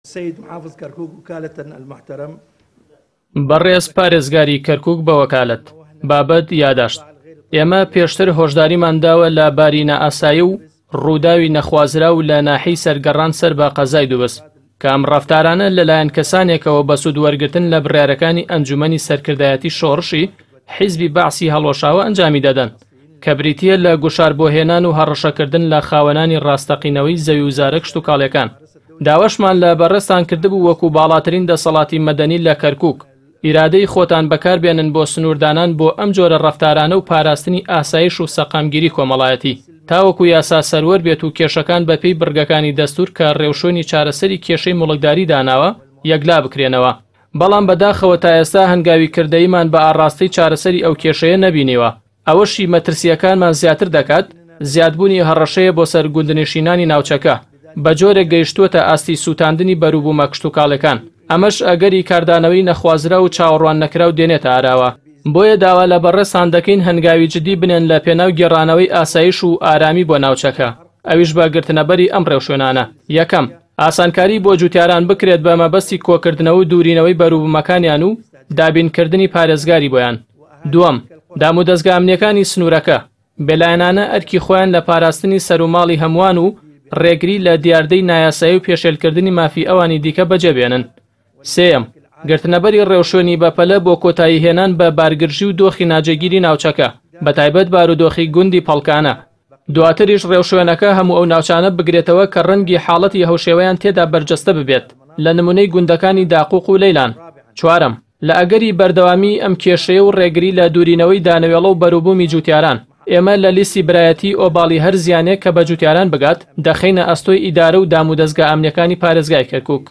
سيد محافظ كركوك وكالة المحترم بەڕێز پارێزگاری کەرکووک بە وەکالەت بابەت یاداشت ئێمە پێشتر هۆشداریمان داوە لە بارینە ئاسایی و ڕووداوی نەخوازرا و لە ناحی سەرگەڕان سەر بە قەزای دووبست کە ئەم ڕەفتارانە لەلایەن کەسانێکەوە بە سوود وەرگرتن لە بڕیارەکانی ئەنجومەنی سەرکردایەتی شۆڕشی حیزبی باعسی هەڵۆشاوە ئەنجامی دەدەن کە بریتیە لە گوشاربۆهێنان و هەڕەشەکردن لە خاوەنانی ڕاستەقینەوەی زەوی و زارە کشت و کاڵەکان. داوەشمان لە بەڕێستان کردبوو وەکو باڵاترین دەسەڵاتی مەدەنی لە کەرکووک ئیرادەی خۆتان بەکاربێنن بۆ سنووردانان بۆ ئەم جۆرە ڕەفتارانە و پاراستنی ئاسایش و سەقامگیری کۆمەڵایەتی تاوەکو یاسا سەروەر بێت و کێشەکان بەپێی بڕگەکانی دەستور کە ڕێوشۆنی چارەسەری کێشەی مڵکداری داناوە یەکلا بکرێنەوە. بەڵام بەداخەوە تا ئێستا هەنگاوی کردەیمان بە ئاڕاستی چارەسەری ئەو کێشەیە نەبینیوە. ئەوەشی مەترسیەکانمان زیاتر دەکات زیادبوونی هەڕەشەیە بۆ سەر گوندنشینانی ناوچەکە بە جۆرێک گەیشتووەتە ئاستی سووتاندنی بەرووبوومە کشت و کاڵەکان. ئەمەش ئەگەری کاردانەوەی نەخوازرا و چاوەڕوان نەکراو دێنێتە ئاراوە. بۆیە داوا لە بەڕێستان دەکەین هەنگاوی جدی بنێن لە پێناو گێڕانەوەی ئاسایش و ئارامی بۆ ناوچەکە. ئەویش بە گرتنەبەری ئەم ڕێوشوێنانە. یەکەم، ئاسانکاری بۆ جوتیاران بکرێت بە مەبەستی کۆکردنەوە و دوورینەوەی بەرووبوومەکانیان و دابینکردنی پارێزگاری بۆیان. دووەم، دام و دەستگامنیەکانی سنوورەکە بێلایەنانە ئەرکی خۆیان لە پاراستنی سەرماڵی هەمووان و ڕێگری لە دیاردەی نایاسایی و پێشێلکردنی مافی ئەوانی دیکە بەجێبێنن. سێم، گرتنەبەری ڕێوشێنی بەپەلە بۆ کۆتایی هێنان بە بارگرژی و دۆخی ناجێگیری ناوچەکە بەتایبەت بارودۆخی گوندی پەڵکانە. دواتریش ڕێوشێنەکە هەموو ئەو ناوچانە بگرێتەوە کە ڕەنگی حاڵەتی هەوشێوەیان تێدا بەرجەستە ببێت لە نمونەی گوندەکانی داقوق و لەیلان. چوارم، لە ئەگەری بەردەوامی ئەم کێشەیە و ڕێگری لە دوورینەوەی دانەوێڵە و بەرووبوومی جوتیاران ئێمە لە لیستی برایەتی ئۆباڵی هەر زیانێک کە بە جوتیاران بگات دەخینە ئەستۆی ئیدارە و دام و دەستگا ئەمنیەکانی پارێزگای کەرکووک.